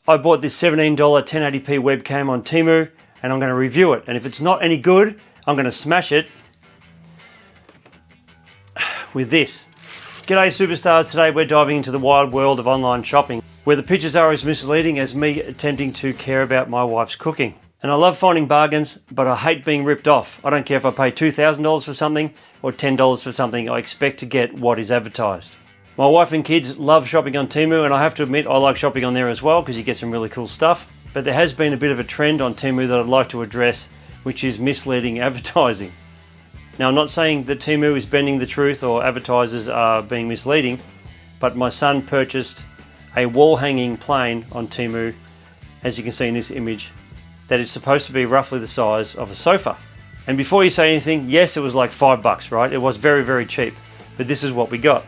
I bought this $17 1080p webcam on Temu and I'm going to review it. And if it's not any good, I'm going to smash it with this. G'day superstars, today we're diving into the wild world of online shopping, where the pictures are as misleading as me attempting to care about my wife's cooking. And I love finding bargains, but I hate being ripped off. I don't care if I pay $2,000 for something or $10 for something, I expect to get what is advertised. My wife and kids love shopping on Temu, and I have to admit I like shopping on there as well because you get some really cool stuff. But there has been a bit of a trend on Temu that I'd like to address, which is misleading advertising. Now, I'm not saying that Temu is bending the truth or advertisers are being misleading, but my son purchased a wall hanging plane on Temu, as you can see in this image, that is supposed to be roughly the size of a sofa. And before you say anything, yes, it was like $5, right? It was very, very cheap, but this is what we got.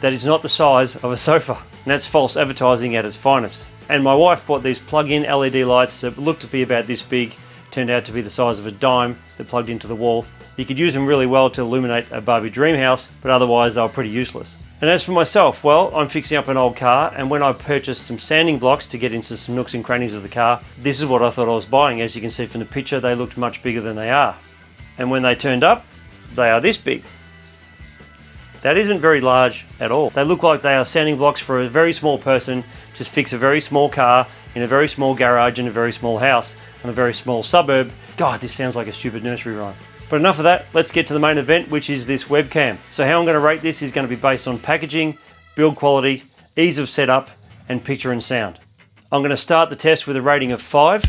That is not the size of a sofa, and that's false advertising at its finest. And my wife bought these plug-in LED lights that looked to be about this big, turned out to be the size of a dime that plugged into the wall. You could use them really well to illuminate a Barbie dream house, but otherwise they were pretty useless. And as for myself, well, I'm fixing up an old car, and when I purchased some sanding blocks to get into some nooks and crannies of the car, this is what I thought I was buying. As you can see from the picture, they looked much bigger than they are. And when they turned up, they are this big. That isn't very large at all. They look like they are sanding blocks for a very small person to fix a very small car in a very small garage in a very small house in a very small suburb. God, this sounds like a stupid nursery rhyme. But enough of that, let's get to the main event, which is this webcam. So how I'm going to rate this is going to be based on packaging, build quality, ease of setup, and picture and sound. I'm going to start the test with a rating of 5,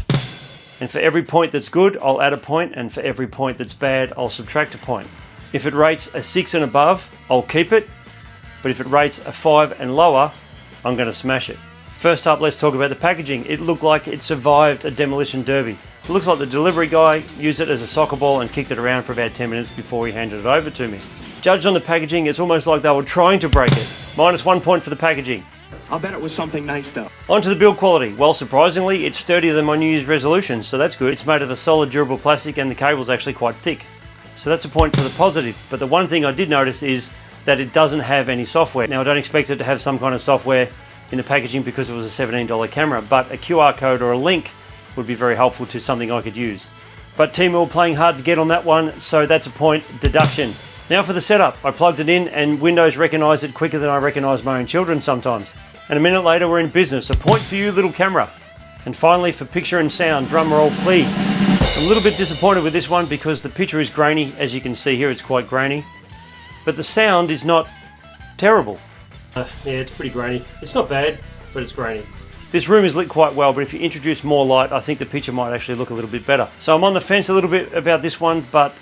and for every point that's good, I'll add a point, and for every point that's bad, I'll subtract a point. If it rates a 6 and above, I'll keep it, but if it rates a 5 and lower, I'm going to smash it. First up, let's talk about the packaging. It looked like it survived a demolition derby. It looks like the delivery guy used it as a soccer ball and kicked it around for about 10 minutes before he handed it over to me. Judged on the packaging, it's almost like they were trying to break it. -1 point for the packaging. I'll bet it was something nice though. On to the build quality. Well, surprisingly, it's sturdier than my New Year's resolution, so that's good. It's made of a solid durable plastic and the cable's actually quite thick. So that's a point for the positive. But the one thing I did notice is that it doesn't have any software. Now, I don't expect it to have some kind of software in the packaging because it was a $17 camera, but a QR code or a link would be very helpful to something I could use. But Temu playing hard to get on that one, so that's a point deduction. Now for the setup. I plugged it in and Windows recognised it quicker than I recognise my own children sometimes. And a minute later, we're in business. A point for you, little camera. And finally, for picture and sound, drum roll please. I'm a little bit disappointed with this one because the picture is grainy. As you can see here, it's quite grainy. But the sound is not terrible. Yeah, it's pretty grainy. It's not bad, but it's grainy. This room is lit quite well, but if you introduce more light, I think the picture might actually look a little bit better. So I'm on the fence a little bit about this one, but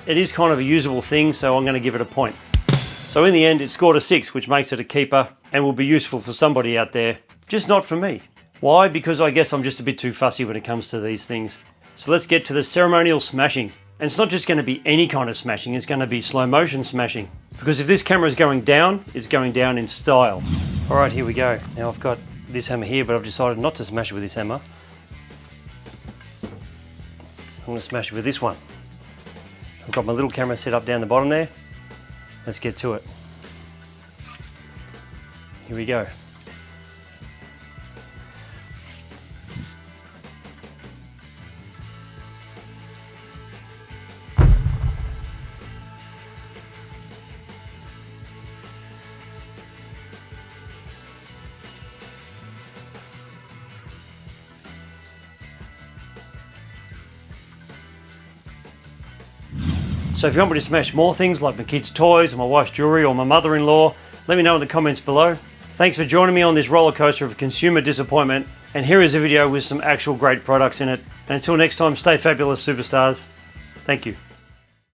it is kind of a usable thing, so I'm going to give it a point. So in the end, it scored a 6, which makes it a keeper and will be useful for somebody out there, just not for me. Why? Because I guess I'm just a bit too fussy when it comes to these things. So let's get to the ceremonial smashing. And it's not just going to be any kind of smashing, it's going to be slow motion smashing. Because if this camera is going down, it's going down in style. All right, here we go. Now I've got this hammer here, but I've decided not to smash it with this hammer. I'm going to smash it with this one. I've got my little camera set up down the bottom there. Let's get to it. Here we go. So if you want me to smash more things like my kids' toys or my wife's jewellery or my mother-in-law, let me know in the comments below. Thanks for joining me on this roller coaster of consumer disappointment. And here is a video with some actual great products in it. And until next time, stay fabulous, superstars. Thank you.